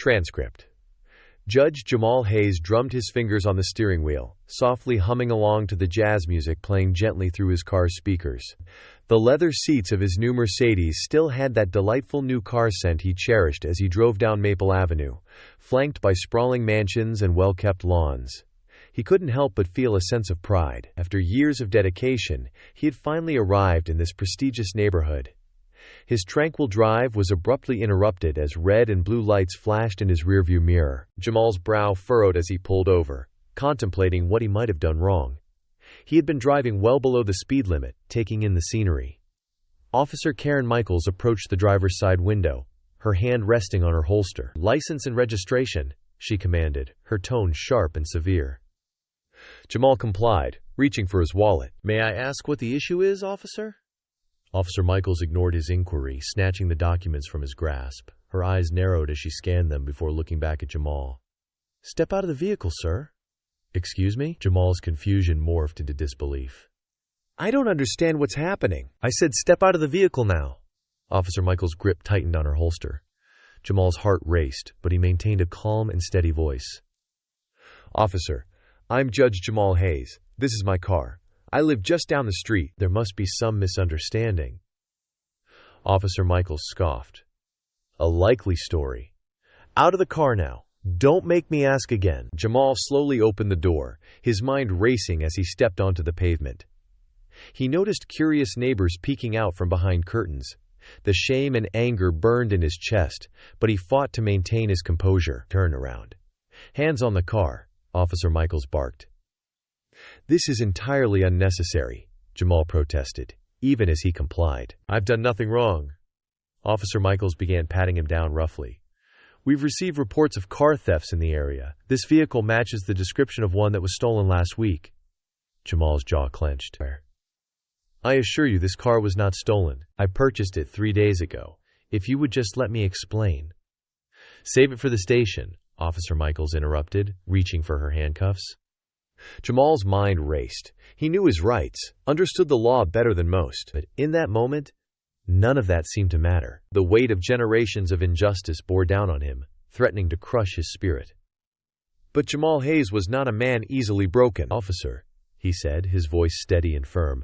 Transcript. Judge Jamal Hayes drummed his fingers on the steering wheel, softly humming along to the jazz music playing gently through his car's speakers. The leather seats of his new Mercedes still had that delightful new car scent he cherished as he drove down Maple Avenue, flanked by sprawling mansions and well-kept lawns. He couldn't help but feel a sense of pride. After years of dedication, he had finally arrived in this prestigious neighborhood. His tranquil drive was abruptly interrupted as red and blue lights flashed in his rearview mirror. Jamal's brow furrowed as he pulled over, contemplating what he might have done wrong. He had been driving well below the speed limit, taking in the scenery. Officer Karen Michaels approached the driver's side window, her hand resting on her holster. "License and registration," she commanded, her tone sharp and severe. Jamal complied, reaching for his wallet. "May I ask what the issue is, officer?" Officer Michaels ignored his inquiry, snatching the documents from his grasp. Her eyes narrowed as she scanned them before looking back at Jamal. "Step out of the vehicle, sir." "Excuse me?" Jamal's confusion morphed into disbelief. "I don't understand what's happening. I said step out of the vehicle now." Officer Michaels' grip tightened on her holster. Jamal's heart raced, but he maintained a calm and steady voice. "Officer, I'm Judge Jamal Hayes. This is my car. I live just down the street. There must be some misunderstanding." Officer Michaels scoffed. "A likely story. Out of the car now. Don't make me ask again." Jamal slowly opened the door, his mind racing as he stepped onto the pavement. He noticed curious neighbors peeking out from behind curtains. The shame and anger burned in his chest, but he fought to maintain his composure. "Turn around. Hands on the car," Officer Michaels barked. "This is entirely unnecessary," Jamal protested, even as he complied. "I've done nothing wrong." Officer Michaels began patting him down roughly. "We've received reports of car thefts in the area. This vehicle matches the description of one that was stolen last week." Jamal's jaw clenched. "I assure you this car was not stolen. I purchased it 3 days ago. If you would just let me explain." "Save it for the station," Officer Michaels interrupted, reaching for her handcuffs. Jamal's mind raced. He knew his rights, understood the law better than most, but in that moment, none of that seemed to matter. The weight of generations of injustice bore down on him, threatening to crush his spirit. But Jamal Hayes was not a man easily broken. "Officer," he said, his voice steady and firm,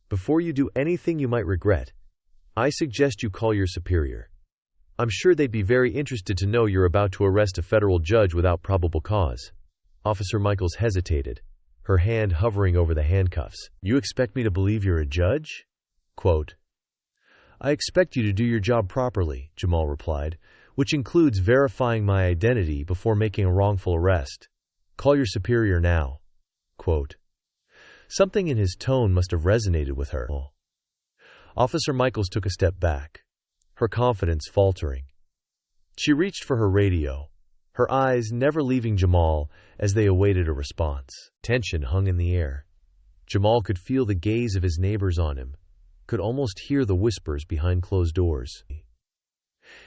"before you do anything you might regret, I suggest you call your superior. I'm sure they'd be very interested to know you're about to arrest a federal judge without probable cause." Officer Michaels hesitated, her hand hovering over the handcuffs. "You expect me to believe you're a judge?" Quote, "I expect you to do your job properly," Jamal replied, "which includes verifying my identity before making a wrongful arrest. Call your superior now." Quote. Something in his tone must have resonated with her. Officer Michaels took a step back, her confidence faltering. She reached for her radio, her eyes never leaving Jamal as they awaited a response. Tension hung in the air. Jamal could feel the gaze of his neighbors on him, could almost hear the whispers behind closed doors.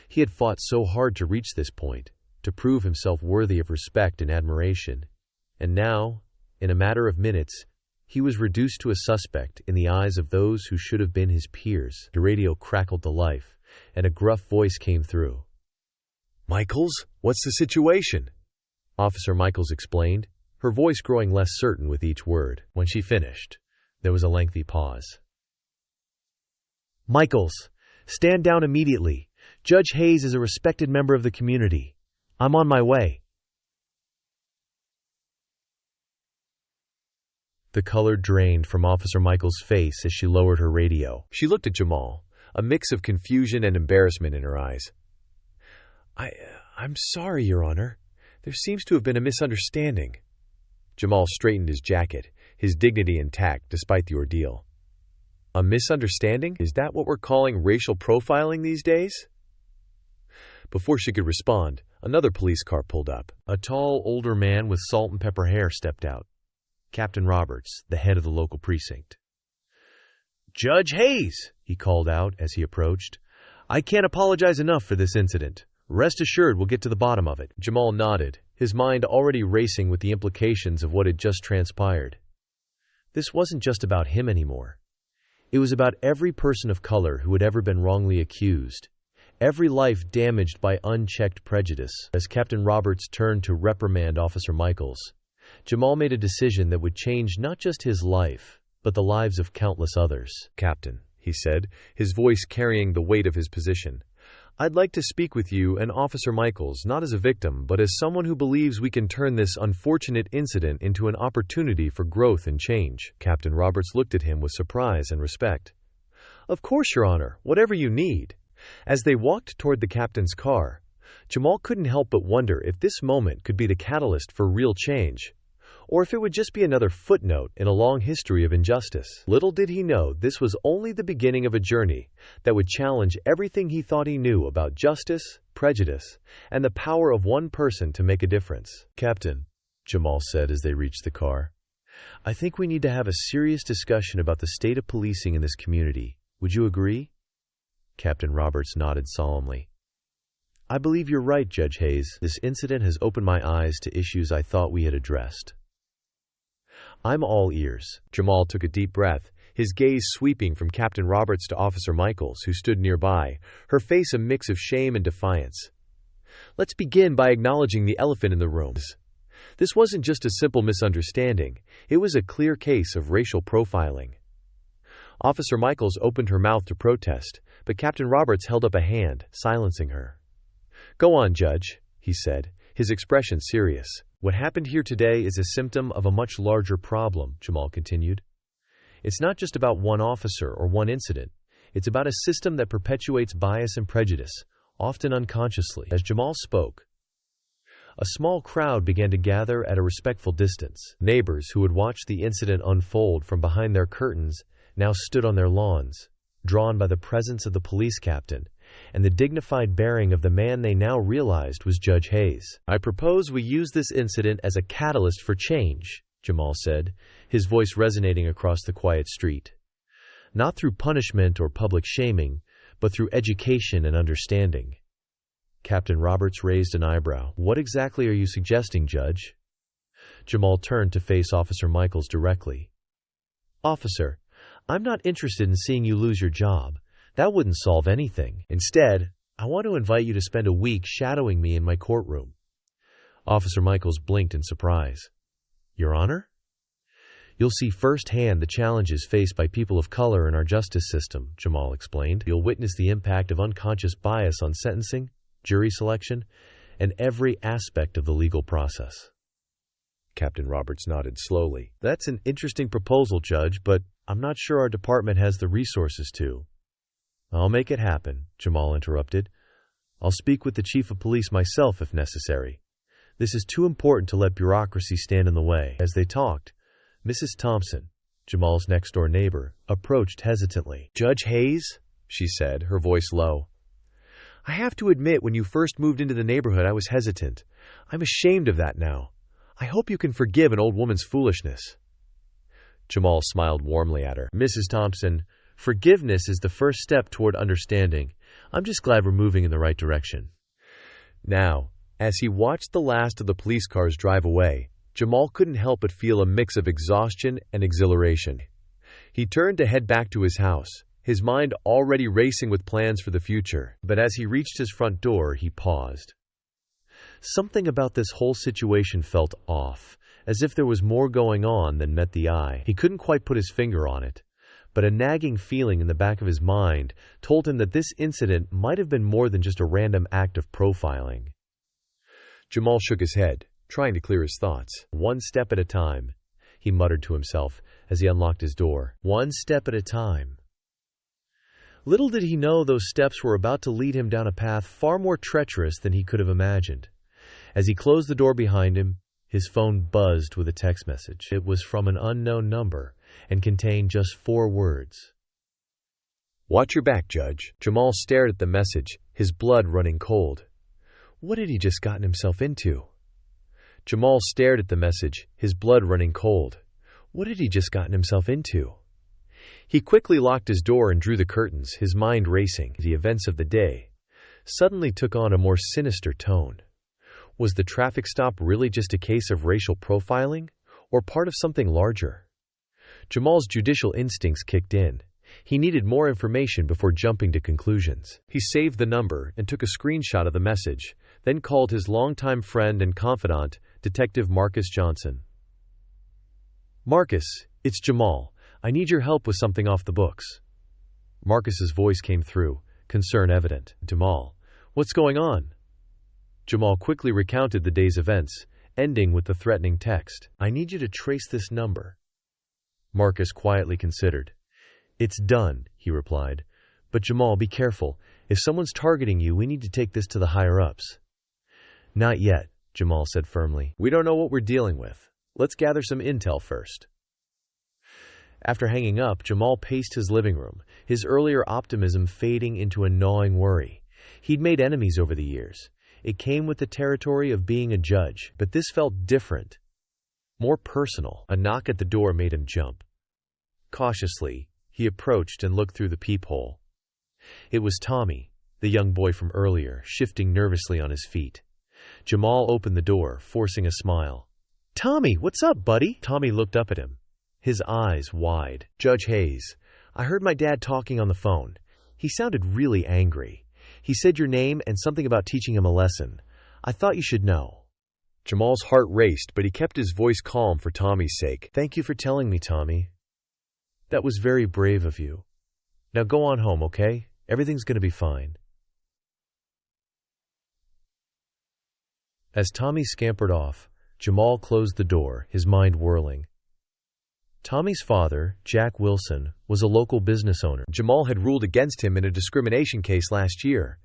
He had fought so hard to reach this point, to prove himself worthy of respect and admiration, and now, in a matter of minutes, he was reduced to a suspect in the eyes of those who should have been his peers. The radio crackled to life, and a gruff voice came through. "Michaels, what's the situation?" Officer Michaels explained, her voice growing less certain with each word. When she finished, there was a lengthy pause. "Michaels, stand down immediately. Judge Hayes is a respected member of the community. I'm on my way." The color drained from Officer Michaels' face as she lowered her radio. She looked at Jamal, a mix of confusion and embarrassment in her eyes. I'm sorry, Your Honor. There seems to have been a misunderstanding." Jamal straightened his jacket, his dignity intact despite the ordeal. "A misunderstanding? Is that what we're calling racial profiling these days?" Before she could respond, another police car pulled up. A tall, older man with salt and pepper hair stepped out. Captain Roberts, the head of the local precinct. "Judge Hayes," he called out as he approached. "I can't apologize enough for this incident. Rest assured we'll get to the bottom of it." Jamal nodded, his mind already racing with the implications of what had just transpired. This wasn't just about him anymore. It was about every person of color who had ever been wrongly accused, every life damaged by unchecked prejudice. As Captain Roberts turned to reprimand Officer Michaels, Jamal made a decision that would change not just his life, but the lives of countless others. "Captain," he said, his voice carrying the weight of his position, "I'd like to speak with you and Officer Michaels not as a victim, but as someone who believes we can turn this unfortunate incident into an opportunity for growth and change." Captain Roberts looked at him with surprise and respect. "Of course, Your Honor, whatever you need." As they walked toward the captain's car, Jamal couldn't help but wonder if this moment could be the catalyst for real change, or if it would just be another footnote in a long history of injustice. Little did he know this was only the beginning of a journey that would challenge everything he thought he knew about justice, prejudice, and the power of one person to make a difference. "Captain," Jamal said as they reached the car, "I think we need to have a serious discussion about the state of policing in this community. Would you agree?" Captain Roberts nodded solemnly. "I believe you're right, Judge Hayes. This incident has opened my eyes to issues I thought we had addressed." "I'm all ears." Jamal took a deep breath, his gaze sweeping from Captain Roberts to Officer Michaels, who stood nearby, her face a mix of shame and defiance. "Let's begin by acknowledging the elephant in the room. This wasn't just a simple misunderstanding, it was a clear case of racial profiling." Officer Michaels opened her mouth to protest, but Captain Roberts held up a hand, silencing her. "Go on, Judge," he said, his expression serious. "What happened here today is a symptom of a much larger problem," Jamal continued. "It's not just about one officer or one incident. It's about a system that perpetuates bias and prejudice, often unconsciously." As Jamal spoke, a small crowd began to gather at a respectful distance. Neighbors who had watched the incident unfold from behind their curtains now stood on their lawns, drawn by the presence of the police captain and the dignified bearing of the man they now realized was Judge Hayes. "I propose we use this incident as a catalyst for change," Jamal said, his voice resonating across the quiet street. "Not through punishment or public shaming, but through education and understanding." Captain Roberts raised an eyebrow. "What exactly are you suggesting, Judge?" Jamal turned to face Officer Michaels directly. "Officer, I'm not interested in seeing you lose your job. That wouldn't solve anything. Instead, I want to invite you to spend a week shadowing me in my courtroom." Officer Michaels blinked in surprise. "Your Honor?" "You'll see firsthand the challenges faced by people of color in our justice system," Jamal explained. "You'll witness the impact of unconscious bias on sentencing, jury selection, and every aspect of the legal process." Captain Roberts nodded slowly. "That's an interesting proposal, Judge, but I'm not sure our department has the resources to." "I'll make it happen," Jamal interrupted. "I'll speak with the chief of police myself if necessary. This is too important to let bureaucracy stand in the way." As they talked, Mrs. Thompson, Jamal's next-door neighbor, approached hesitantly. "Judge Hayes," she said, her voice low, "I have to admit when you first moved into the neighborhood I was hesitant. I'm ashamed of that now. I hope you can forgive an old woman's foolishness." Jamal smiled warmly at her. "Mrs. Thompson, forgiveness is the first step toward understanding. I'm just glad we're moving in the right direction." Now, as he watched the last of the police cars drive away, Jamal couldn't help but feel a mix of exhaustion and exhilaration. He turned to head back to his house, his mind already racing with plans for the future. But as he reached his front door, he paused. Something about this whole situation felt off, as if there was more going on than met the eye. He couldn't quite put his finger on it, but a nagging feeling in the back of his mind told him that this incident might have been more than just a random act of profiling. Jamal shook his head, trying to clear his thoughts. "One step at a time," he muttered to himself as he unlocked his door. "One step at a time." Little did he know those steps were about to lead him down a path far more treacherous than he could have imagined. As he closed the door behind him, his phone buzzed with a text message. It was from an unknown number and contained just 4 words. "Watch your back, Judge." Jamal stared at the message, his blood running cold. What had he just gotten himself into? Jamal stared at the message, his blood running cold. What had he just gotten himself into? He quickly locked his door and drew the curtains, his mind racing. The events of the day suddenly took on a more sinister tone. Was the traffic stop really just a case of racial profiling, or part of something larger? Jamal's judicial instincts kicked in. He needed more information before jumping to conclusions. He saved the number and took a screenshot of the message, then called his longtime friend and confidant, Detective Marcus Johnson. "Marcus, it's Jamal. I need your help with something off the books." Marcus's voice came through, concern evident. "Jamal, what's going on?" Jamal quickly recounted the day's events, ending with the threatening text. "I need you to trace this number." Marcus quietly considered. "It's done," he replied. "But Jamal, be careful. If someone's targeting you, we need to take this to the higher-ups." "Not yet," Jamal said firmly. "We don't know what we're dealing with. Let's gather some intel first." After hanging up, Jamal paced his living room, his earlier optimism fading into a gnawing worry. He'd made enemies over the years. It came with the territory of being a judge, but this felt different, more personal. A knock at the door made him jump. Cautiously, he approached and looked through the peephole. It was Tommy, the young boy from earlier, shifting nervously on his feet. Jamal opened the door, forcing a smile. "Tommy, what's up, buddy?" Tommy looked up at him, his eyes wide. "Judge Hayes, I heard my dad talking on the phone. He sounded really angry. He said your name and something about teaching him a lesson. I thought you should know." Jamal's heart raced, but he kept his voice calm for Tommy's sake. "Thank you for telling me, Tommy. That was very brave of you. Now go on home, okay? Everything's going to be fine." As Tommy scampered off, Jamal closed the door, his mind whirling. Tommy's father, Jack Wilson, was a local business owner. Jamal had ruled against him in a discrimination case last year.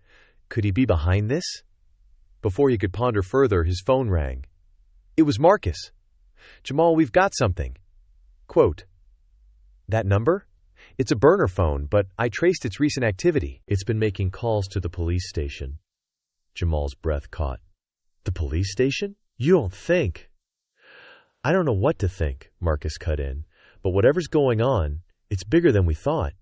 Could he be behind this? Before he could ponder further, his phone rang. It was Marcus. "Jamal, we've got something." Quote, "That number? It's a burner phone, but I traced its recent activity. It's been making calls to the police station." Jamal's breath caught. "The police station? You don't think?" "I don't know what to think," Marcus cut in, "but whatever's going on, it's bigger than we thought.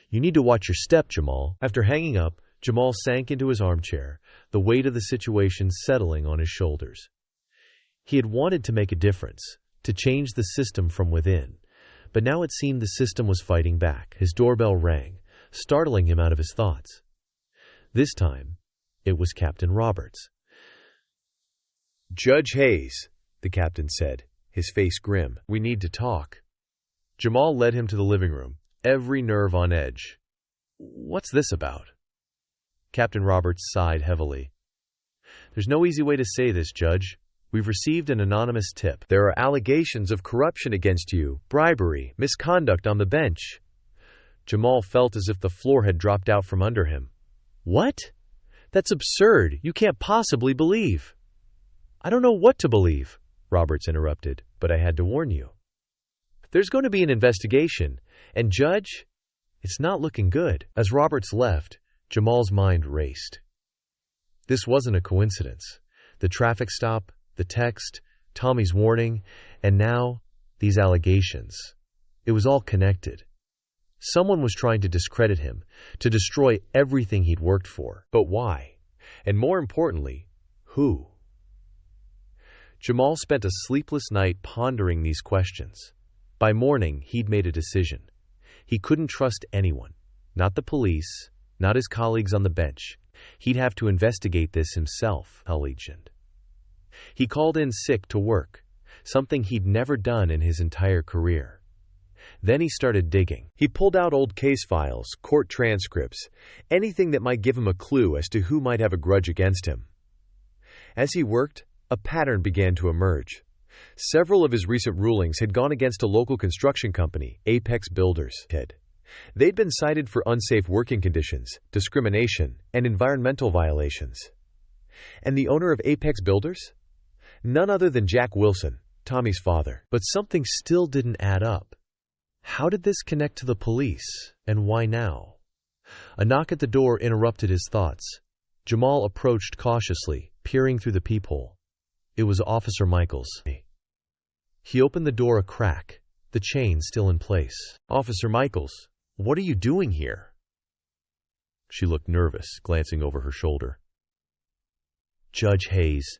You need to watch your step, Jamal." After hanging up, Jamal sank into his armchair, the weight of the situation settling on his shoulders. He had wanted to make a difference, to change the system from within, but now it seemed the system was fighting back. His doorbell rang, startling him out of his thoughts. This time, it was Captain Roberts. "Judge Hayes," the captain said, his face grim. "We need to talk." Jamal led him to the living room, every nerve on edge. "What's this about?" Captain Roberts sighed heavily. "There's no easy way to say this, Judge. We've received an anonymous tip. There are allegations of corruption against you, bribery, misconduct on the bench." Jamal felt as if the floor had dropped out from under him. "What? That's absurd. You can't possibly believe." "I don't know what to believe," Roberts interrupted, "but I had to warn you. There's going to be an investigation, and Judge, it's not looking good." As Roberts left, Jamal's mind raced. This wasn't a coincidence. The traffic stop, the text, Tommy's warning, and now these allegations. It was all connected. Someone was trying to discredit him, to destroy everything he'd worked for. But why? And more importantly, who? Jamal spent a sleepless night pondering these questions. By morning, he'd made a decision. He couldn't trust anyone. Not the police, not his colleagues on the bench. He'd have to investigate this himself, Allegiant. He called in sick to work, something he'd never done in his entire career. Then he started digging. He pulled out old case files, court transcripts, anything that might give him a clue as to who might have a grudge against him. As he worked, a pattern began to emerge. Several of his recent rulings had gone against a local construction company, Apex Builders. They'd been cited for unsafe working conditions, discrimination, and environmental violations. And the owner of Apex Builders? None other than Jack Wilson, Tommy's father. But something still didn't add up. How did this connect to the police, and why now? A knock at the door interrupted his thoughts. Jamal approached cautiously, peering through the peephole. It was Officer Michaels. He opened the door a crack, the chain still in place. "Officer Michaels, what are you doing here?" She looked nervous, glancing over her shoulder. "Judge Hayes,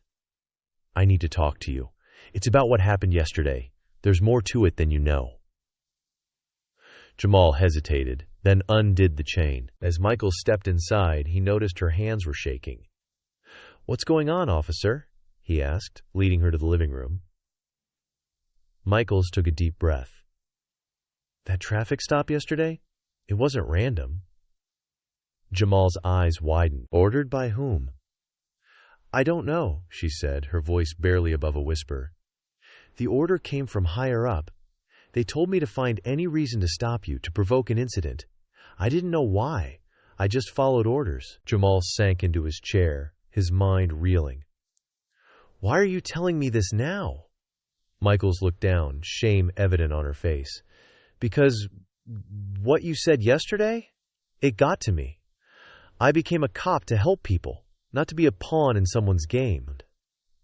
I need to talk to you. It's about what happened yesterday. There's more to it than you know." Jamal hesitated, then undid the chain. As Michael stepped inside, he noticed her hands were shaking. "What's going on, officer?" he asked, leading her to the living room. Michaels took a deep breath. "That traffic stop yesterday? It wasn't random." Jamal's eyes widened. "Ordered by whom?" "I don't know," she said, her voice barely above a whisper. "The order came from higher up. They told me to find any reason to stop you, to provoke an incident. I didn't know why. I just followed orders." Jamal sank into his chair, his mind reeling. "Why are you telling me this now?" Michaels looked down, shame evident on her face. "Because what you said yesterday? It got to me. I became a cop to help people, not to be a pawn in someone's game.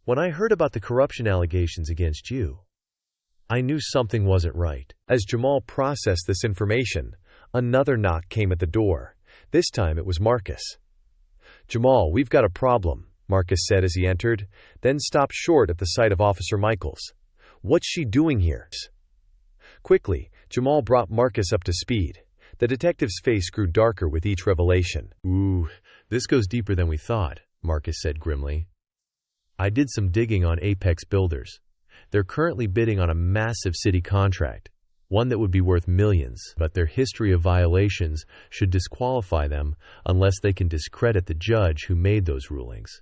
When I heard about the corruption allegations against you, I knew something wasn't right." As Jamal processed this information, another knock came at the door. This time it was Marcus. "Jamal, we've got a problem," Marcus said as he entered, then stopped short at the sight of Officer Michaels. "What's she doing here?" Quickly, Jamal brought Marcus up to speed. The detective's face grew darker with each revelation. "Ooh, this goes deeper than we thought," Marcus said grimly. "I did some digging on Apex Builders. They're currently bidding on a massive city contract, one that would be worth millions, but their history of violations should disqualify them unless they can discredit the judge who made those rulings."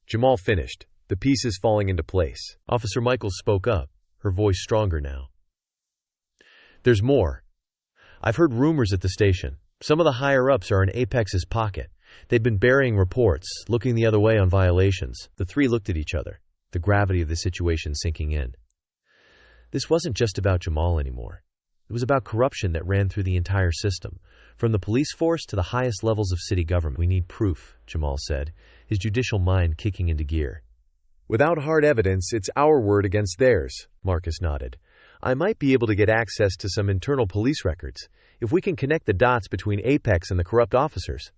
Jamal finished, the pieces falling into place. Officer Michaels spoke up, her voice stronger now. "There's more. I've heard rumors at the station. Some of the higher-ups are in Apex's pocket. They've been burying reports, looking the other way on violations." The three looked at each other, the gravity of the situation sinking in. This wasn't just about Jamal anymore. It was about corruption that ran through the entire system, from the police force to the highest levels of city government. "We need proof," Jamal said, his judicial mind kicking into gear. "Without hard evidence, it's our word against theirs," Marcus nodded. "I might be able to get access to some internal police records, if we can connect the dots between Apex and the corrupt officers."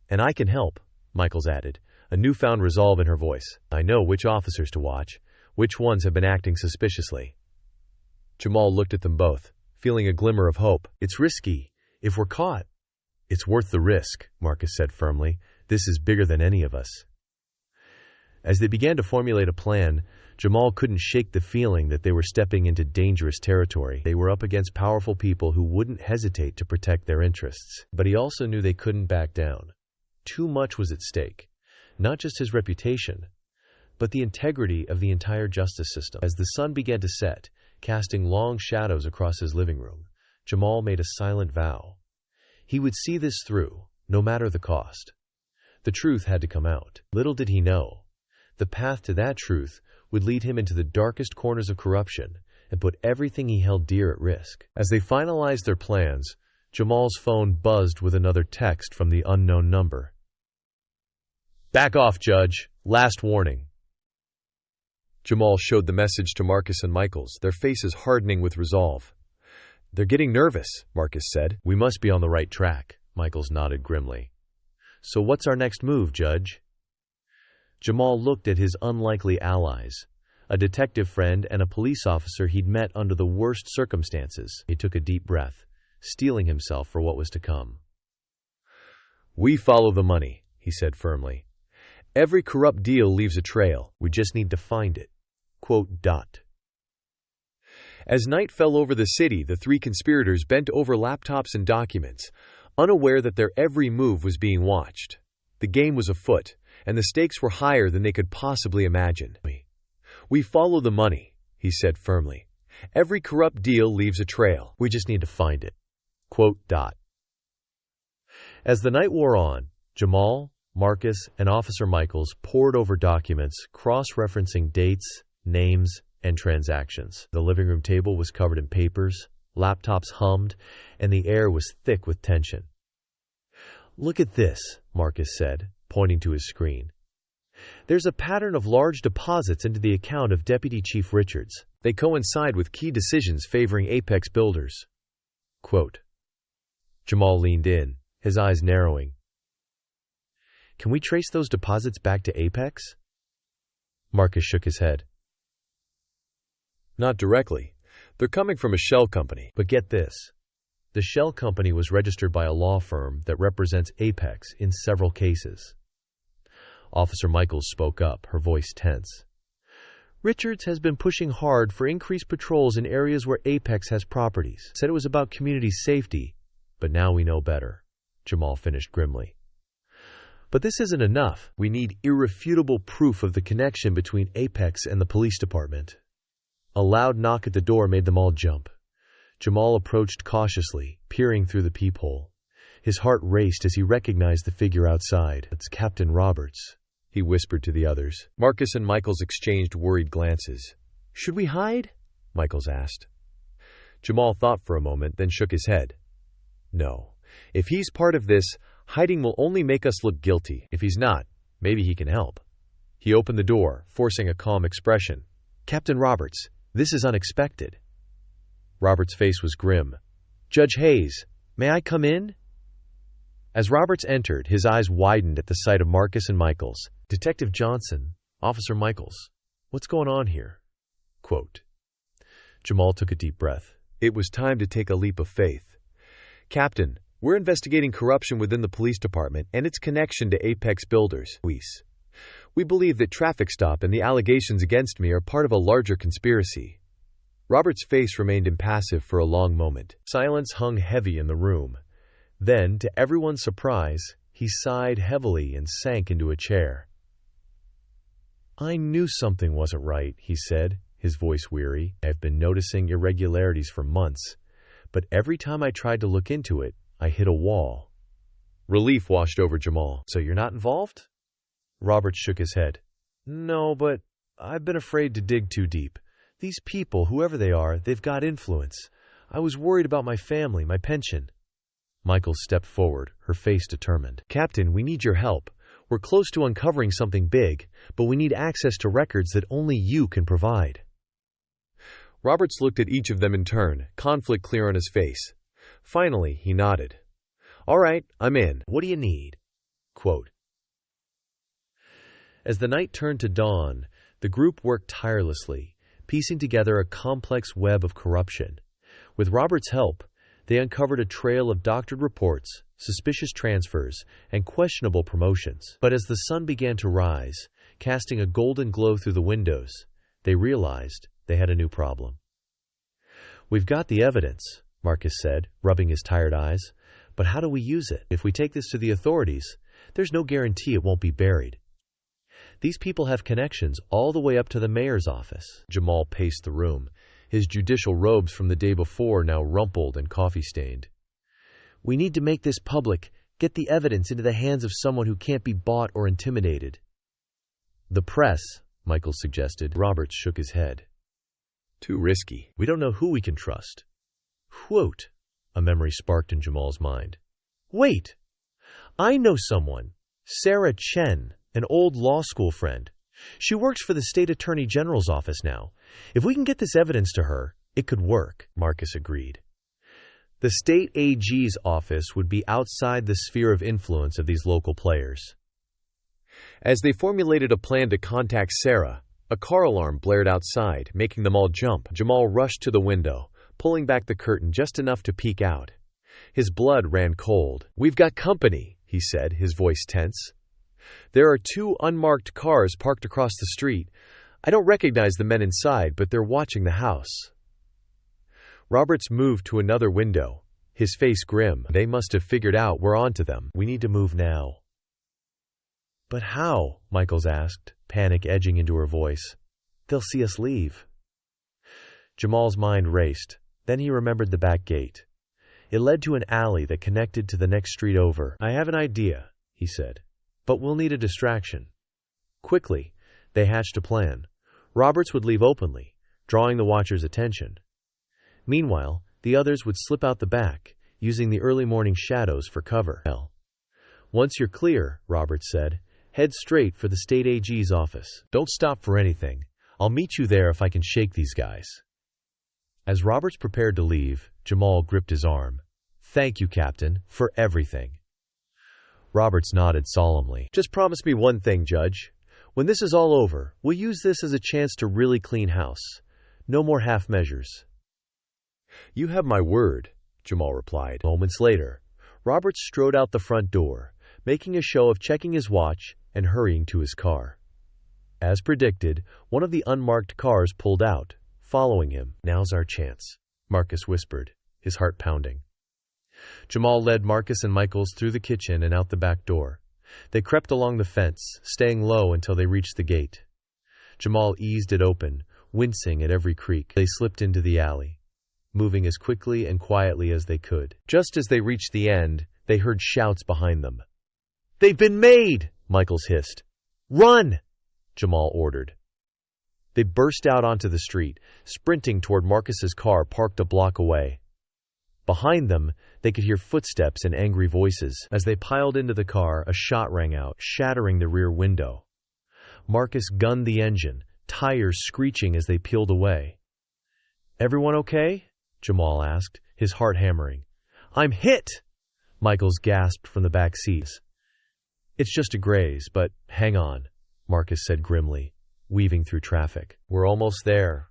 "And I can help," Michaels added, a newfound resolve in her voice. "I know which officers to watch, which ones have been acting suspiciously." Jamal looked at them both, feeling a glimmer of hope. "It's risky. If we're caught." "It's worth the risk," Marcus said firmly. "This is bigger than any of us." As they began to formulate a plan, Jamal couldn't shake the feeling that they were stepping into dangerous territory. They were up against powerful people who wouldn't hesitate to protect their interests. But he also knew they couldn't back down. Too much was at stake. Not just his reputation, but the integrity of the entire justice system. As the sun began to set, casting long shadows across his living room, Jamal made a silent vow. He would see this through, no matter the cost. The truth had to come out. Little did he know, the path to that truth would lead him into the darkest corners of corruption and put everything he held dear at risk. As they finalized their plans, Jamal's phone buzzed with another text from the unknown number. "Back off, Judge. Last warning." Jamal showed the message to Marcus and Michaels, their faces hardening with resolve. "They're getting nervous," Marcus said. "We must be on the right track," Michaels nodded grimly. "So what's our next move, Judge?" Jamal looked at his unlikely allies, a detective friend and a police officer he'd met under the worst circumstances. He took a deep breath, steeling himself for what was to come. "We follow the money," he said firmly. "Every corrupt deal leaves a trail. We just need to find it." Quote, dot. As night fell over the city, the three conspirators bent over laptops and documents, unaware that their every move was being watched. The game was afoot, and the stakes were higher than they could possibly imagine. "We follow the money," he said firmly. "Every corrupt deal leaves a trail. We just need to find it." Quote, dot. As the night wore on, Jamal, Marcus, and Officer Michaels pored over documents, cross-referencing dates, names, and transactions. The living room table was covered in papers, laptops hummed, and the air was thick with tension. "Look at this," Marcus said, pointing to his screen. "There's a pattern of large deposits into the account of Deputy Chief Richards. They coincide with key decisions favoring Apex Builders." Quote. Jamal leaned in, his eyes narrowing. "Can we trace those deposits back to Apex?" Marcus shook his head. "Not directly, They're coming from a shell company. But get this. The shell company was registered by a law firm that represents Apex in several cases. Officer Michaels spoke up, her voice tense. Richards has been pushing hard for increased patrols in areas where Apex has properties. Said it was about community safety, but now we know better. Jamal finished grimly. But this isn't enough. We need irrefutable proof of the connection between Apex and the police department. A loud knock at the door made them all jump. Jamal approached cautiously, peering through the peephole. His heart raced as he recognized the figure outside. It's Captain Roberts, he whispered to the others. Marcus and Michaels exchanged worried glances. Should we hide? Michaels asked. Jamal thought for a moment, then shook his head. No. If he's part of this, hiding will only make us look guilty. If he's not, maybe he can help. He opened the door, forcing a calm expression. Captain Roberts, this is unexpected. Roberts' face was grim. Judge Hayes, may I come in? As Roberts entered, his eyes widened at the sight of Marcus and Michaels. Detective Johnson, Officer Michaels, what's going on here? Quote. Jamal took a deep breath. It was time to take a leap of faith. Captain, we're investigating corruption within the police department and its connection to Apex Builders. We believe that traffic stop and the allegations against me are part of a larger conspiracy. Robert's face remained impassive for a long moment. Silence hung heavy in the room. Then, to everyone's surprise, he sighed heavily and sank into a chair. I knew something wasn't right, he said, his voice weary. I've been noticing irregularities for months, but every time I tried to look into it, I hit a wall. Relief washed over Jamal. So you're not involved? Roberts shook his head. No, but I've been afraid to dig too deep. These people, whoever they are, they've got influence. I was worried about my family, my pension. Michaels stepped forward, her face determined. Captain, we need your help. We're close to uncovering something big, but we need access to records that only you can provide. Roberts looked at each of them in turn, conflict clear on his face. Finally, he nodded. All right, I'm in. What do you need? Quote. As the night turned to dawn, the group worked tirelessly, piecing together a complex web of corruption. With Robert's help, they uncovered a trail of doctored reports, suspicious transfers, and questionable promotions. But as the sun began to rise, casting a golden glow through the windows, they realized they had a new problem. We've got the evidence, Marcus said, rubbing his tired eyes. But how do we use it? If we take this to the authorities, there's no guarantee it won't be buried. These people have connections all the way up to the mayor's office. Jamal paced the room, his judicial robes from the day before now rumpled and coffee-stained. We need to make this public, get the evidence into the hands of someone who can't be bought or intimidated. The press, Michaels suggested. Roberts shook his head. Too risky. We don't know who we can trust. Quote, a memory sparked in Jamal's mind. Wait! I know someone. Sarah Chen, an old law school friend. She works for the state attorney general's office now. If we can get this evidence to her, it could work, Marcus agreed. The state AG's office would be outside the sphere of influence of these local players. As they formulated a plan to contact Sarah, a car alarm blared outside, making them all jump. Jamal rushed to the window, pulling back the curtain just enough to peek out. His blood ran cold. We've got company, he said, his voice tense. There are 2 unmarked cars parked across the street. I don't recognize the men inside, but they're watching the house. Roberts moved to another window, his face grim. They must have figured out we're onto them. We need to move now. But how? Michaels asked, panic edging into her voice. They'll see us leave. Jamal's mind raced. Then he remembered the back gate. It led to an alley that connected to the next street over. I have an idea, he said, but we'll need a distraction. Quickly, they hatched a plan. Roberts would leave openly, drawing the watchers' attention. Meanwhile, the others would slip out the back, using the early morning shadows for cover. Once you're clear, Roberts said, head straight for the state AG's office. Don't stop for anything. I'll meet you there if I can shake these guys. As Roberts prepared to leave, Jamal gripped his arm. Thank you, Captain, for everything. Roberts nodded solemnly. Just promise me one thing, Judge. When this is all over, we'll use this as a chance to really clean house. No more half measures. "You have my word," Jamal replied. Moments later, Robert strode out the front door, making a show of checking his watch and hurrying to his car. As predicted, one of the unmarked cars pulled out, following him. "Now's our chance," Marcus whispered, his heart pounding. Jamal led Marcus and Michaels through the kitchen and out the back door. They crept along the fence, staying low until they reached the gate. Jamal eased it open, wincing at every creak. They slipped into the alley, moving as quickly and quietly as they could. Just as they reached the end, they heard shouts behind them. "They've been made!" Michaels hissed. "Run!" Jamal ordered. They burst out onto the street, sprinting toward Marcus's car parked a block away. Behind them, they could hear footsteps and angry voices. As they piled into the car, a shot rang out, shattering the rear window. Marcus gunned the engine, tires screeching as they peeled away. "Everyone okay?" Jamal asked, his heart hammering. "I'm hit!" Michaels gasped from the back seats. "It's just a graze, but hang on," Marcus said grimly, weaving through traffic. "We're almost there."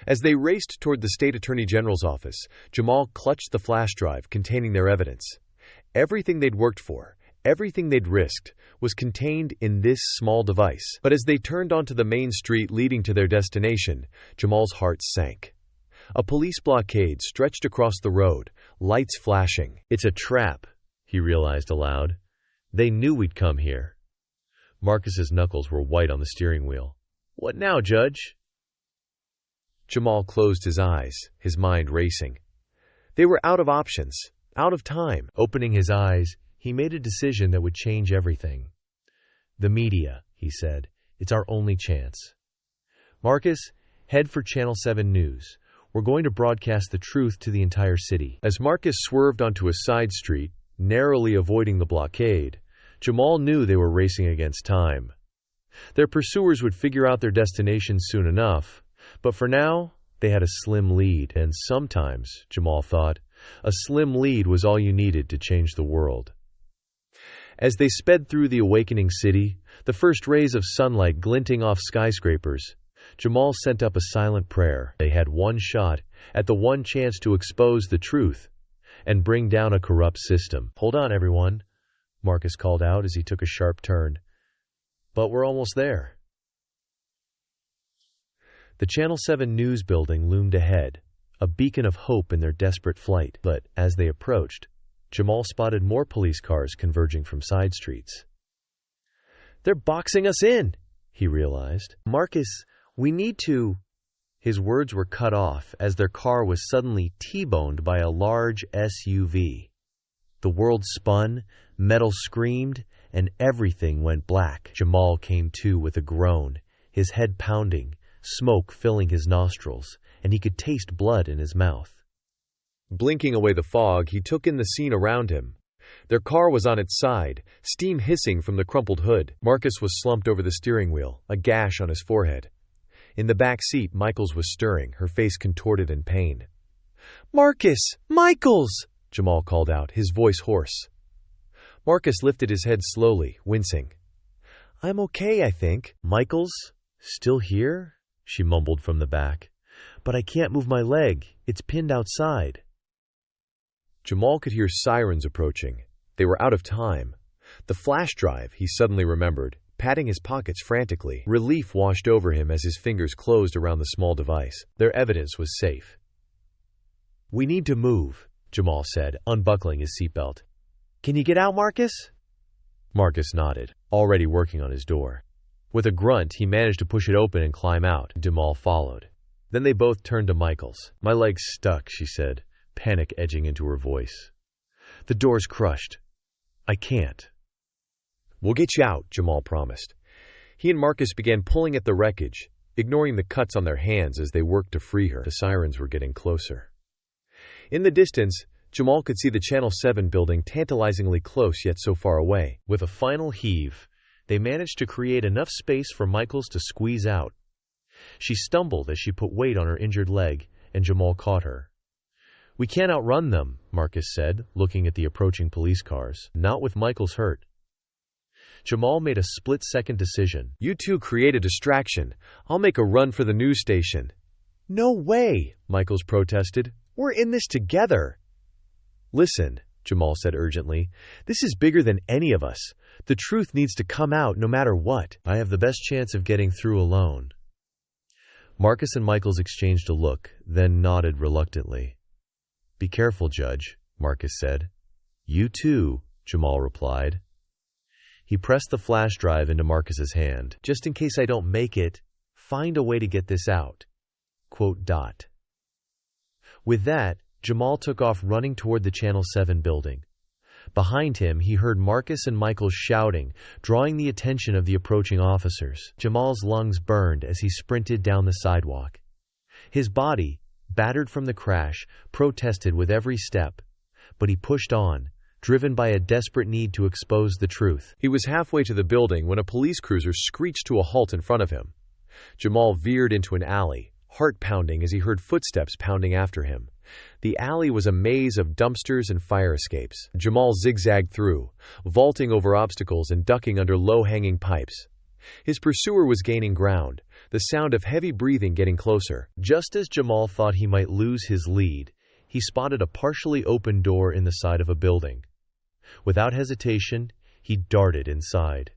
As they raced toward the state attorney general's office, Jamal clutched the flash drive containing their evidence. Everything they'd worked for, everything they'd risked, was contained in this small device. But as they turned onto the main street leading to their destination, Jamal's heart sank. A police blockade stretched across the road, lights flashing. "It's a trap," he realized aloud. "They knew we'd come here." Marcus's knuckles were white on the steering wheel. "What now, Judge?" Jamal closed his eyes, his mind racing. They were out of options, out of time. Opening his eyes, he made a decision that would change everything. "The media," he said. "It's our only chance. Marcus, head for Channel 7 News. We're going to broadcast the truth to the entire city." As Marcus swerved onto a side street, narrowly avoiding the blockade, Jamal knew they were racing against time. Their pursuers would figure out their destination soon enough, but for now, they had a slim lead, and sometimes, Jamal thought, a slim lead was all you needed to change the world. As they sped through the awakening city, the first rays of sunlight glinting off skyscrapers, Jamal sent up a silent prayer. They had one shot at the one chance to expose the truth and bring down a corrupt system. "Hold on, everyone," Marcus called out as he took a sharp turn. "But we're almost there." The Channel 7 News building loomed ahead, a beacon of hope in their desperate flight. But as they approached, Jamal spotted more police cars converging from side streets. "They're boxing us in," he realized. "Marcus, we need to—" His words were cut off as their car was suddenly T-boned by a large SUV. The world spun, metal screamed, and everything went black. Jamal came to with a groan, his head pounding, smoke filling his nostrils, and he could taste blood in his mouth. Blinking away the fog, he took in the scene around him. Their car was on its side, steam hissing from the crumpled hood. Marcus was slumped over the steering wheel, a gash on his forehead. In the back seat, Michaels was stirring, her face contorted in pain. "Marcus! Michaels!" Jamal called out, his voice hoarse. Marcus lifted his head slowly, wincing. "I'm okay, I think." "Michaels? Still here?" she mumbled from the back. "But I can't move my leg. It's pinned outside." Jamal could hear sirens approaching. They were out of time. The flash drive, he suddenly remembered, patting his pockets frantically. Relief washed over him as his fingers closed around the small device. Their evidence was safe. "We need to move," Jamal said, unbuckling his seatbelt. "Can you get out, Marcus?" Marcus nodded, already working on his door. With a grunt, he managed to push it open and climb out. Jamal followed. Then they both turned to Michaels. "My leg's stuck," she said, panic edging into her voice. "The door's crushed. I can't." "We'll get you out," Jamal promised. He and Marcus began pulling at the wreckage, ignoring the cuts on their hands as they worked to free her. The sirens were getting closer. In the distance, Jamal could see the Channel 7 building tantalizingly close yet so far away. With a final heave, they managed to create enough space for Michaels to squeeze out. She stumbled as she put weight on her injured leg, and Jamal caught her. "We can't outrun them," Marcus said, looking at the approaching police cars. "Not with Michaels hurt." Jamal made a split-second decision. "You two create a distraction. I'll make a run for the news station." "No way," Michaels protested. "We're in this together." "Listen," Jamal said urgently, "this is bigger than any of us. The truth needs to come out no matter what. I have the best chance of getting through alone." Marcus and Michaels exchanged a look, then nodded reluctantly. "Be careful, Judge," Marcus said. "You too," Jamal replied. He pressed the flash drive into Marcus's hand. "Just in case I don't make it, find a way to get this out." ... With that, Jamal took off running toward the Channel 7 building. Behind him, he heard Marcus and Michaels shouting, drawing the attention of the approaching officers. Jamal's lungs burned as he sprinted down the sidewalk. His body, battered from the crash, protested with every step, but he pushed on, driven by a desperate need to expose the truth. He was halfway to the building when a police cruiser screeched to a halt in front of him. Jamal veered into an alley, heart pounding as he heard footsteps pounding after him. The alley was a maze of dumpsters and fire escapes. Jamal zigzagged through, vaulting over obstacles and ducking under low-hanging pipes. His pursuer was gaining ground, the sound of heavy breathing getting closer. Just as Jamal thought he might lose his lead, he spotted a partially open door in the side of a building. Without hesitation, he darted inside.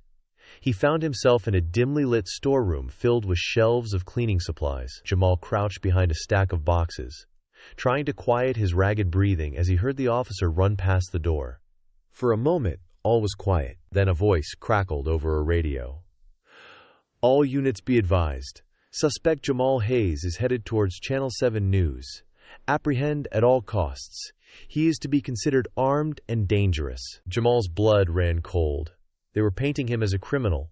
He found himself in a dimly lit storeroom filled with shelves of cleaning supplies. Jamal crouched behind a stack of boxes, trying to quiet his ragged breathing as he heard the officer run past the door. For a moment, all was quiet. Then a voice crackled over a radio. "All units be advised. Suspect Jamal Hayes is headed towards Channel 7 News. Apprehend at all costs. He is to be considered armed and dangerous." Jamal's blood ran cold. They were painting him as a criminal,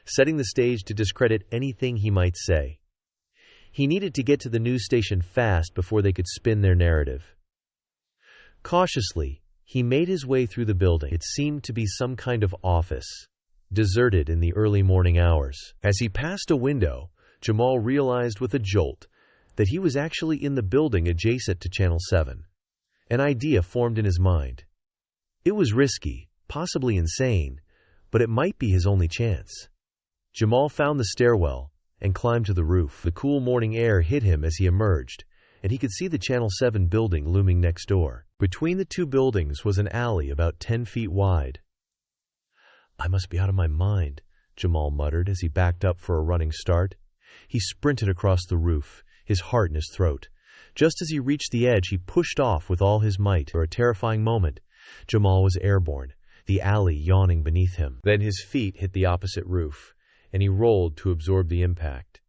setting the stage to discredit anything he might say. He needed to get to the news station fast before they could spin their narrative. Cautiously, he made his way through the building. It seemed to be some kind of office, deserted in the early morning hours. As he passed a window, Jamal realized with a jolt that he was actually in the building adjacent to Channel 7. An idea formed in his mind. It was risky, possibly insane, but it might be his only chance. Jamal found the stairwell and climbed to the roof. The cool morning air hit him as he emerged, and he could see the Channel 7 building looming next door. Between the two buildings was an alley about 10 feet wide. "I must be out of my mind," Jamal muttered as he backed up for a running start. He sprinted across the roof, his heart in his throat. Just as he reached the edge, he pushed off with all his might. For a terrifying moment, Jamal was airborne, the alley yawning beneath him. Then his feet hit the opposite roof, and he rolled to absorb the impact.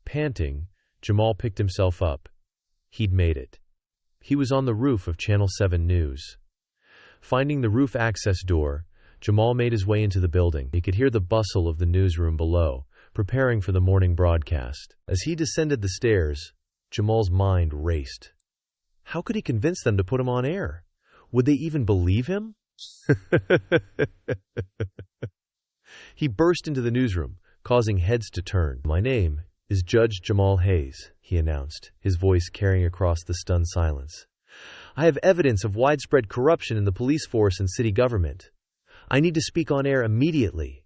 Panting, Jamal picked himself up. He'd made it. He was on the roof of Channel 7 News. Finding the roof access door, Jamal made his way into the building. He could hear the bustle of the newsroom below, preparing for the morning broadcast. As he descended the stairs, Jamal's mind raced. How could he convince them to put him on air? Would they even believe him? He burst into the newsroom, causing heads to turn. "My name is Judge Jamal Hayes," he announced, his voice carrying across the stunned silence. "I have evidence of widespread corruption in the police force and city government. I need to speak on air immediately."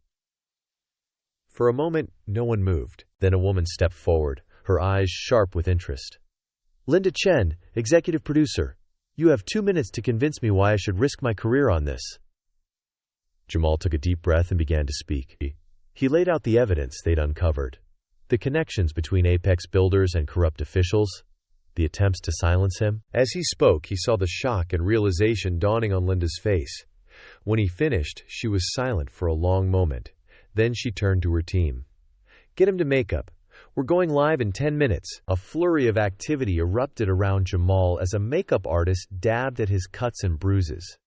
For a moment, no one moved. Then a woman stepped forward, her eyes sharp with interest. "Linda Chen, executive producer. You have 2 minutes to convince me why I should risk my career on this." Jamal took a deep breath and began to speak. He laid out the evidence they'd uncovered, the connections between Apex builders and corrupt officials, the attempts to silence him. As he spoke, he saw the shock and realization dawning on Linda's face. When he finished, she was silent for a long moment. Then she turned to her team. "Get him to makeup. We're going live in 10 minutes. A flurry of activity erupted around Jamal as a makeup artist dabbed at his cuts and bruises.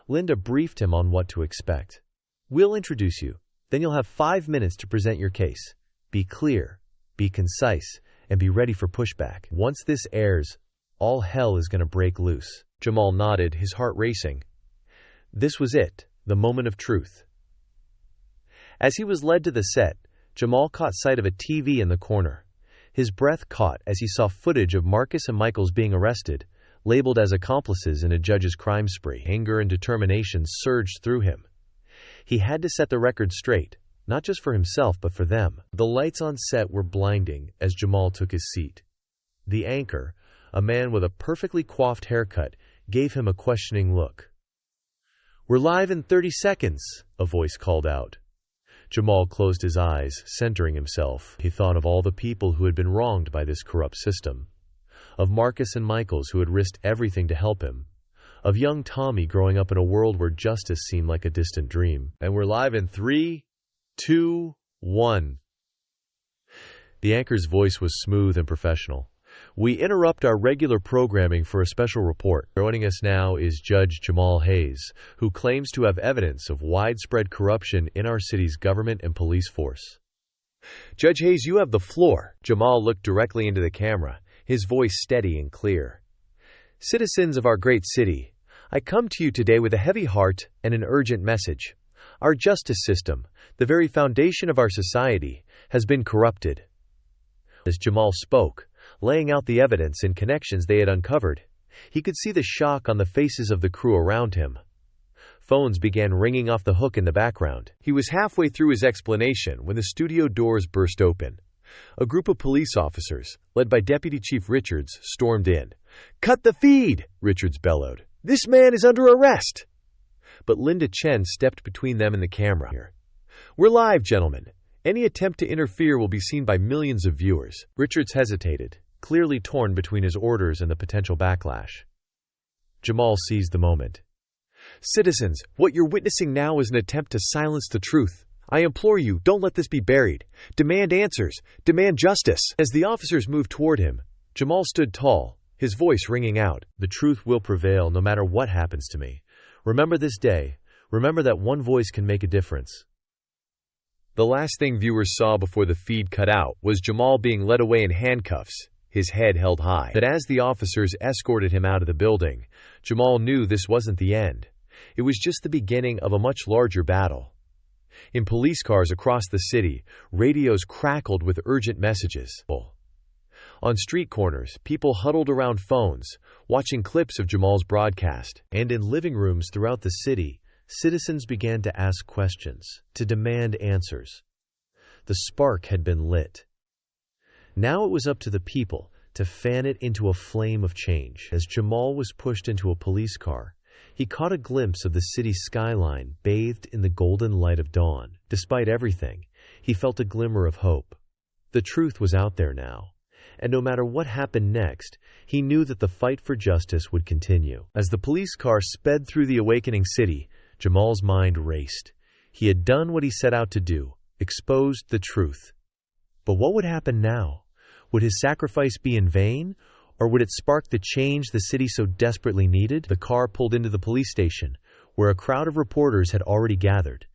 Linda briefed him on what to expect. "We'll introduce you. Then you'll have 5 minutes to present your case. Be clear, be concise, and be ready for pushback. Once this airs, all hell is going to break loose." Jamal nodded, his heart racing. This was it, the moment of truth. As he was led to the set, Jamal caught sight of a TV in the corner. His breath caught as he saw footage of Marcus and Michaels being arrested, labeled as accomplices in a judge's crime spree. Anger and determination surged through him. He had to set the record straight, not just for himself but for them. The lights on set were blinding as Jamal took his seat. The anchor, a man with a perfectly coiffed haircut, gave him a questioning look. "We're live in 30 seconds, a voice called out. Jamal closed his eyes, centering himself. He thought of all the people who had been wronged by this corrupt system. Of Marcus and Michaels who had risked everything to help him. Of young Tommy growing up in a world where justice seemed like a distant dream. And we're live in 3, 2, 1. The anchor's voice was smooth and professional. "We interrupt our regular programming for a special report. Joining us now is Judge Jamal Hayes, who claims to have evidence of widespread corruption in our city's government and police force." "Judge Hayes, you have the floor." Jamal looked directly into the camera, his voice steady and clear. "Citizens of our great city, I come to you today with a heavy heart and an urgent message. Our justice system, the very foundation of our society, has been corrupted." As Jamal spoke, laying out the evidence and connections they had uncovered, he could see the shock on the faces of the crew around him. Phones began ringing off the hook in the background. He was halfway through his explanation when the studio doors burst open. A group of police officers, led by Deputy Chief Richards, stormed in. "Cut the feed!" Richards bellowed. "This man is under arrest!" But Linda Chen stepped between them and the camera. "We're live, gentlemen. Any attempt to interfere will be seen by millions of viewers." Richards hesitated, clearly torn between his orders and the potential backlash. Jamal seized the moment. "Citizens, what you're witnessing now is an attempt to silence the truth. I implore you, don't let this be buried. Demand answers. Demand justice." As the officers moved toward him, Jamal stood tall, his voice ringing out. "The truth will prevail no matter what happens to me. Remember this day. Remember that one voice can make a difference." The last thing viewers saw before the feed cut out was Jamal being led away in handcuffs, his head held high. But as the officers escorted him out of the building, Jamal knew this wasn't the end. It was just the beginning of a much larger battle. In police cars across the city, radios crackled with urgent messages. On street corners, people huddled around phones, watching clips of Jamal's broadcast. And in living rooms throughout the city, citizens began to ask questions, to demand answers. The spark had been lit. Now it was up to the people to fan it into a flame of change. As Jamal was pushed into a police car, he caught a glimpse of the city's skyline bathed in the golden light of dawn. Despite everything, he felt a glimmer of hope. The truth was out there now, and no matter what happened next, he knew that the fight for justice would continue. As the police car sped through the awakening city, Jamal's mind raced. He had done what he set out to do, exposed the truth. But what would happen now? Would his sacrifice be in vain, or would it spark the change the city so desperately needed? The car pulled into the police station, where a crowd of reporters had already gathered.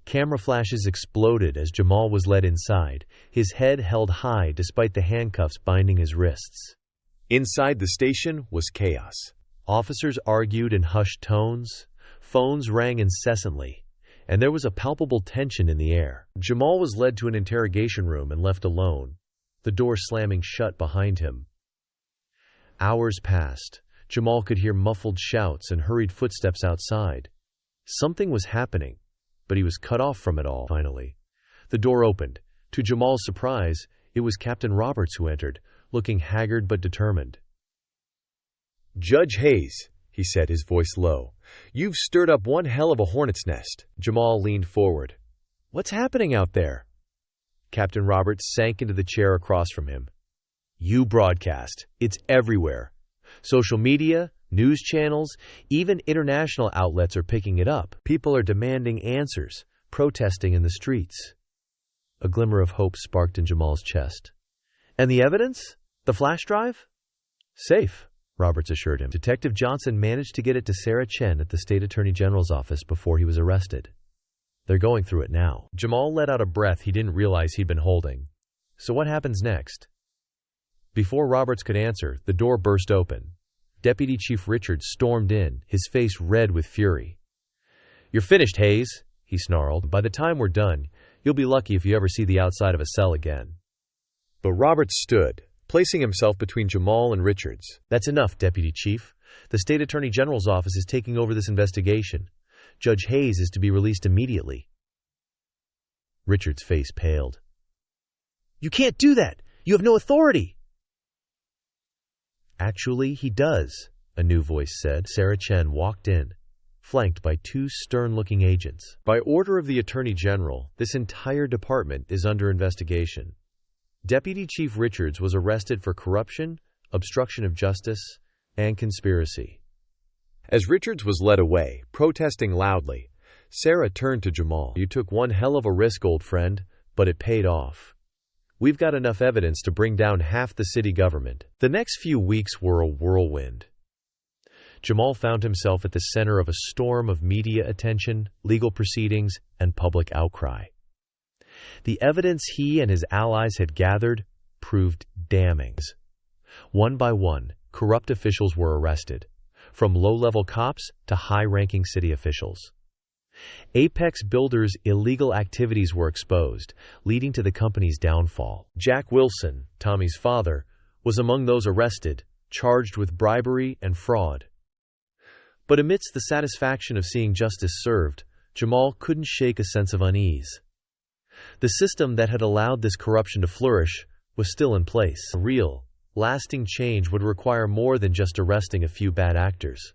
Camera flashes exploded as Jamal was led inside, his head held high despite the handcuffs binding his wrists. Inside the station was chaos. Officers argued in hushed tones. Phones rang incessantly, and there was a palpable tension in the air. Jamal was led to an interrogation room and left alone, the door slamming shut behind him. Hours passed. Jamal could hear muffled shouts and hurried footsteps outside. Something was happening, but he was cut off from it all. Finally, the door opened. To Jamal's surprise, it was Captain Roberts who entered, looking haggard but determined. "Judge Hayes," he said, his voice low, "you've stirred up one hell of a hornet's nest." Jamal leaned forward. "What's happening out there?" Captain Roberts sank into the chair across from him. "You broadcast. It's everywhere. Social media, news channels, even international outlets are picking it up. People are demanding answers, protesting in the streets." A glimmer of hope sparked in Jamal's chest. "And the evidence? The flash drive?" "Safe," Roberts assured him. Detective Johnson managed to get it to Sarah Chen at the State Attorney General's office before he was arrested. They're going through it now. Jamal let out a breath he didn't realize he'd been holding. So what happens next? Before Roberts could answer, the door burst open. Deputy Chief Richards stormed in, his face red with fury. "You're finished, Hayes," he snarled. "By the time we're done, you'll be lucky if you ever see the outside of a cell again." But Roberts stood, placing himself between Jamal and Richards. "That's enough, Deputy Chief. The State Attorney General's office is taking over this investigation. Judge Hayes is to be released immediately." Richards' face paled. "You can't do that! You have no authority!" Actually, he does, a new voice said. Sarah Chen walked in, flanked by two stern-looking agents. By order of the Attorney General, this entire department is under investigation. Deputy Chief Richards was arrested for corruption, obstruction of justice, and conspiracy. As Richards was led away, protesting loudly, Sarah turned to Jamal. You took one hell of a risk, old friend, but it paid off. We've got enough evidence to bring down half the city government. The next few weeks were a whirlwind. Jamal found himself at the center of a storm of media attention, legal proceedings, and public outcry. The evidence he and his allies had gathered proved damning. One by one, corrupt officials were arrested, from low-level cops to high-ranking city officials. Apex Builders' illegal activities were exposed, leading to the company's downfall. Jack Wilson, Tommy's father, was among those arrested, charged with bribery and fraud. But amidst the satisfaction of seeing justice served, Jamal couldn't shake a sense of unease. The system that had allowed this corruption to flourish was still in place. A real, lasting change would require more than just arresting a few bad actors.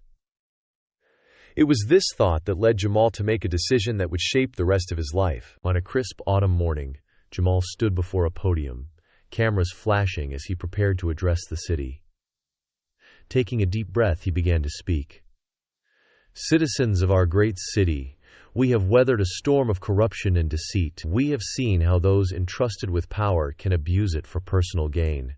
It was this thought that led Jamal to make a decision that would shape the rest of his life. On a crisp autumn morning, Jamal stood before a podium, cameras flashing as he prepared to address the city. Taking a deep breath, he began to speak. Citizens of our great city, we have weathered a storm of corruption and deceit. We have seen how those entrusted with power can abuse it for personal gain.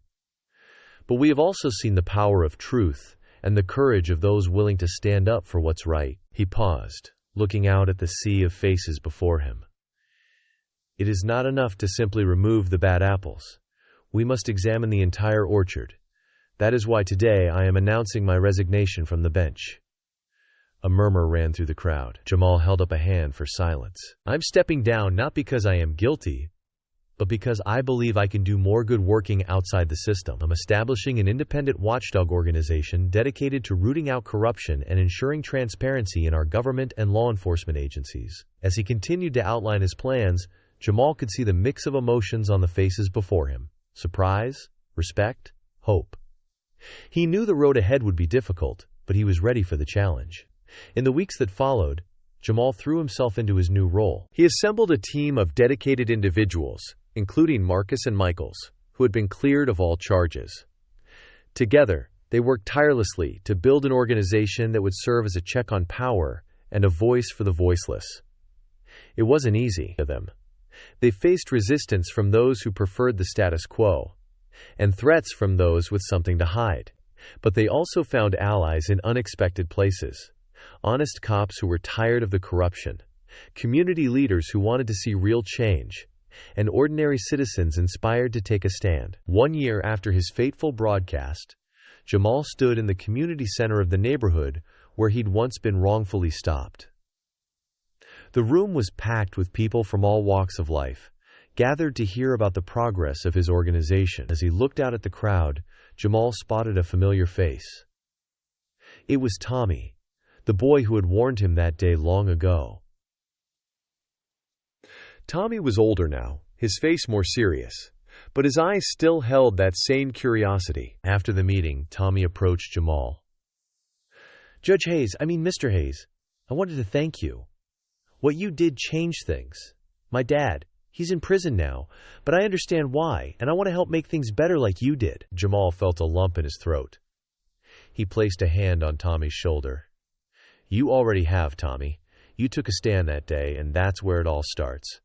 But we have also seen the power of truth and the courage of those willing to stand up for what's right. He paused, looking out at the sea of faces before him. It is not enough to simply remove the bad apples. We must examine the entire orchard. That is why today I am announcing my resignation from the bench. A murmur ran through the crowd. Jamal held up a hand for silence. I'm stepping down not because I am guilty, but because I believe I can do more good working outside the system. I'm establishing an independent watchdog organization dedicated to rooting out corruption and ensuring transparency in our government and law enforcement agencies. As he continued to outline his plans, Jamal could see the mix of emotions on the faces before him. Surprise, respect, hope. He knew the road ahead would be difficult, but he was ready for the challenge. In the weeks that followed, Jamal threw himself into his new role. He assembled a team of dedicated individuals, including Marcus and Michaels, who had been cleared of all charges. Together, they worked tirelessly to build an organization that would serve as a check on power and a voice for the voiceless. It wasn't easy for them. They faced resistance from those who preferred the status quo, and threats from those with something to hide. But they also found allies in unexpected places. Honest cops who were tired of the corruption, community leaders who wanted to see real change, and ordinary citizens inspired to take a stand. 1 year after his fateful broadcast, Jamal stood in the community center of the neighborhood where he'd once been wrongfully stopped. The room was packed with people from all walks of life, gathered to hear about the progress of his organization. As he looked out at the crowd, Jamal spotted a familiar face. It was Tommy, the boy who had warned him that day long ago. Tommy was older now, his face more serious, but his eyes still held that same curiosity. After the meeting, Tommy approached Jamal. Mr. Hayes, I wanted to thank you. What you did changed things. My dad, he's in prison now, but I understand why, and I want to help make things better like you did. Jamal felt a lump in his throat. He placed a hand on Tommy's shoulder. You already have, Tommy. You took a stand that day, and that's where it all starts.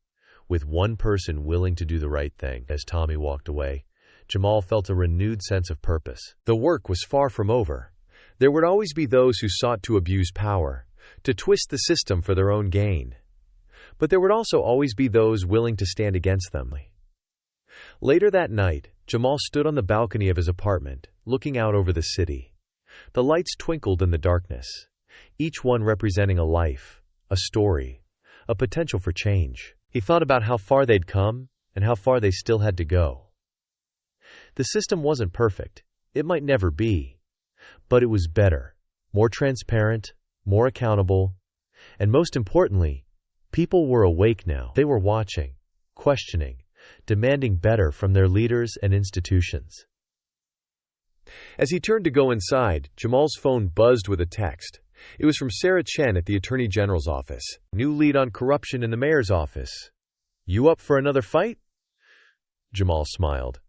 With one person willing to do the right thing. As Tommy walked away, Jamal felt a renewed sense of purpose. The work was far from over. There would always be those who sought to abuse power, to twist the system for their own gain. But there would also always be those willing to stand against them. Later that night, Jamal stood on the balcony of his apartment, looking out over the city. The lights twinkled in the darkness, each one representing a life, a story, a potential for change. He thought about how far they'd come and how far they still had to go. The system wasn't perfect. It might never be. But it was better, more transparent, more accountable, and most importantly, people were awake now. They were watching, questioning, demanding better from their leaders and institutions. As he turned to go inside, Jamal's phone buzzed with a text. It was from Sarah Chen at the Attorney General's office. New lead on corruption in the mayor's office. You up for another fight? Jamal smiled.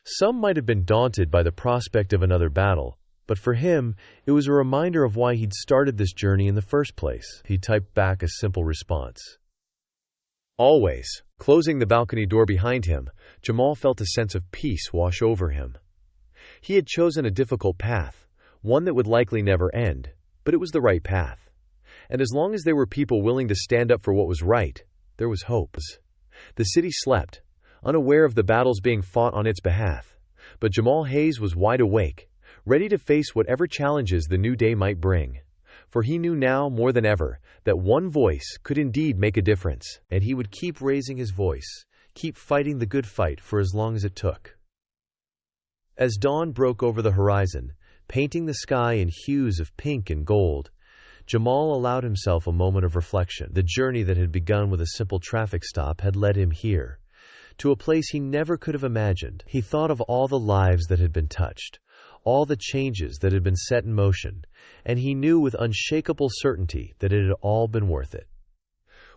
Some might have been daunted by the prospect of another battle, but for him, it was a reminder of why he'd started this journey in the first place. He typed back a simple response. Always. Closing the balcony door behind him, Jamal felt a sense of peace wash over him. He had chosen a difficult path, one that would likely never end, but it was the right path. And as long as there were people willing to stand up for what was right, there was hope. The city slept, unaware of the battles being fought on its behalf, but Jamal Hayes was wide awake, ready to face whatever challenges the new day might bring. For he knew now more than ever that one voice could indeed make a difference, and he would keep raising his voice, keep fighting the good fight for as long as it took. As dawn broke over the horizon, painting the sky in hues of pink and gold, Jamal allowed himself a moment of reflection. The journey that had begun with a simple traffic stop had led him here, to a place he never could have imagined. He thought of all the lives that had been touched, all the changes that had been set in motion, and he knew with unshakable certainty that it had all been worth it.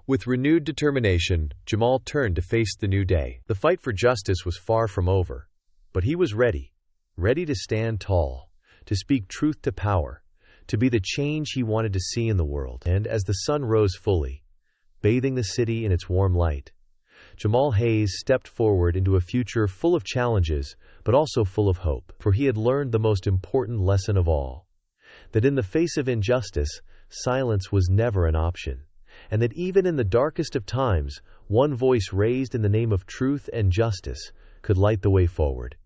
With renewed determination, Jamal turned to face the new day. The fight for justice was far from over, but he was ready to stand tall, to speak truth to power, to be the change he wanted to see in the world. And as the sun rose fully, bathing the city in its warm light, Jamal Hayes stepped forward into a future full of challenges, but also full of hope. For he had learned the most important lesson of all, that in the face of injustice, silence was never an option, and that even in the darkest of times, one voice raised in the name of truth and justice could light the way forward.